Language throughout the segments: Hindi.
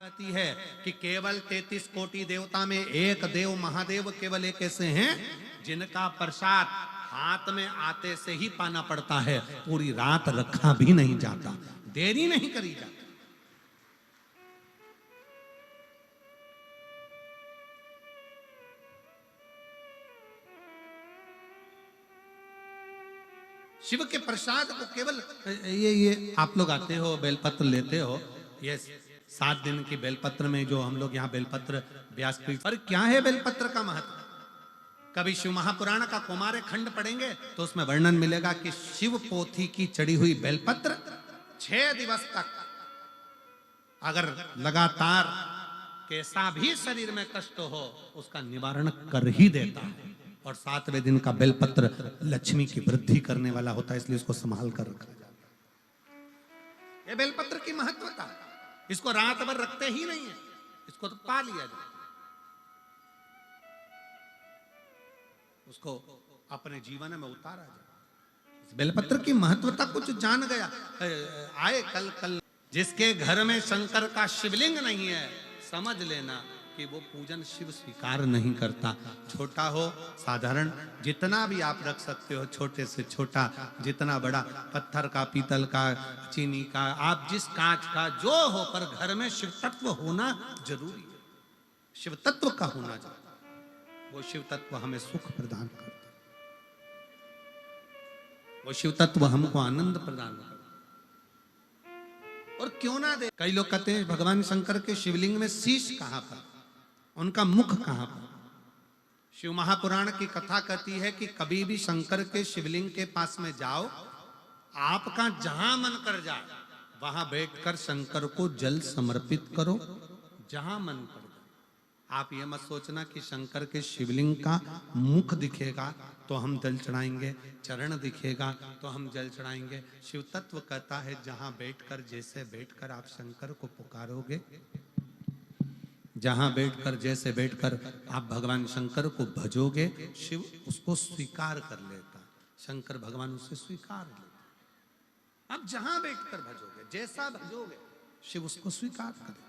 कहती है कि केवल 33 कोटि देवता में एक देव महादेव केवल एक ऐसे हैं जिनका प्रसाद हाथ में आते से ही पाना पड़ता है, पूरी रात रखा भी नहीं जाता, देरी नहीं करी जाती। शिव के प्रसाद को केवल ये आप लोग आते हो बेलपत्र लेते हो, ये 7 दिन की बेलपत्र में जो हम लोग यहाँ बेलपत्र व्यासपीठ पर, क्या है बेलपत्र का महत्व? कभी शिव महापुराण का कुमार खंड पढ़ेंगे तो उसमें वर्णन मिलेगा कि शिव पोथी की चढ़ी हुई बेलपत्र 6 दिवस तक अगर लगातार कैसा भी शरीर में कष्ट हो उसका निवारण कर ही देता है। और 7वें दिन का बेलपत्र लक्ष्मी की वृद्धि करने वाला होता है, इसलिए इसको संभाल कर रखा जाता है। ये बेलपत्र की महत्वता है, इसको रात भर रखते ही नहीं है, इसको तो पा लिया जाए, उसको अपने जीवन में उतारा जाए। बेलपत्र की महत्वता कुछ जान गया आए कल जिसके घर में शंकर का शिवलिंग नहीं है, समझ लेना कि वो पूजन शिव स्वीकार नहीं करता। छोटा हो साधारण जितना भी आप रख सकते हो, छोटे से छोटा जितना बड़ा, पत्थर का, पीतल का, चीनी का, आप जिस कांच का जो हो, पर घर में शिव तत्व होना जरूरी है, शिव तत्व का होना जरूरी। वो शिव तत्व हमें सुख प्रदान करता है, वो शिव तत्व हमको आनंद प्रदान करता है। और क्यों ना दे, कई लोग कहते हैं भगवान शंकर के शिवलिंग में शीश कहां पर, उनका मुख कहां पर? शिव महापुराण की कथा कहती है कि कभी भी शंकर के शिवलिंग के पास में जाओ, आपका जहां मन कर जाए वहां बैठकर शंकर को जल समर्पित करो, जहां मन कर जाए। आप ये मत सोचना कि शंकर के शिवलिंग का मुख दिखेगा तो हम जल चढ़ाएंगे, चरण दिखेगा तो हम जल चढ़ाएंगे। शिव तत्व कहता है जहां बैठकर, जैसे बैठकर आप शंकर को पुकारोगे, जहां बैठकर, जैसे बैठकर आप भगवान शंकर को भजोगे, शिव उसको स्वीकार कर लेता, शंकर भगवान उसे स्वीकार लेता। आप जहां बैठकर भजोगे, जैसा भजोगे, शिव उसको स्वीकार करेगा।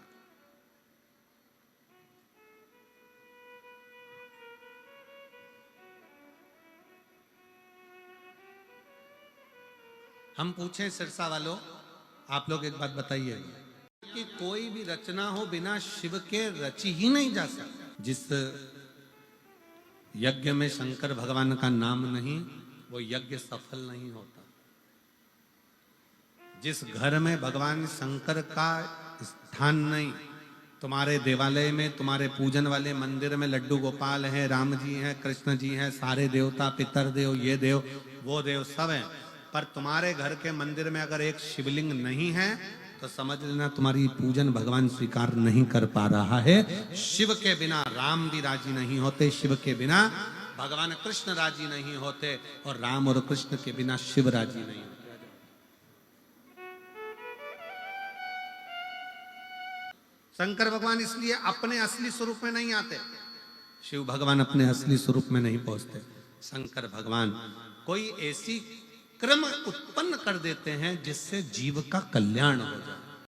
हम पूछे सिरसा वालों, आप लोग एक बात बताइए कि कोई भी रचना हो बिना शिव के रची ही नहीं जा सकती। जिस यज्ञ में शंकर भगवान का नाम नहीं, वो यज्ञ सफल नहीं होता। जिस घर में भगवान शंकर का स्थान नहीं, तुम्हारे देवालय में, तुम्हारे पूजन वाले मंदिर में लड्डू गोपाल हैं, राम जी हैं, कृष्ण जी हैं, सारे देवता, पितर देव, ये देव, वो देव सब हैं, पर तुम्हारे घर के मंदिर में अगर एक शिवलिंग नहीं है तो समझ लेना तुम्हारी पूजन भगवान स्वीकार नहीं कर पा रहा है। शिव के बिना राम भी राजी नहीं होते, शिव के बिना भगवान कृष्ण राजी नहीं होते, और राम और कृष्ण के बिना शिव राजी नहीं होते। शंकर भगवान इसलिए अपने असली स्वरूप में नहीं आते, शिव भगवान अपने असली स्वरूप में नहीं पहुंचते। शंकर भगवान कोई ऐसी क्रम उत्पन्न कर देते हैं जिससे जीव का कल्याण हो जाए।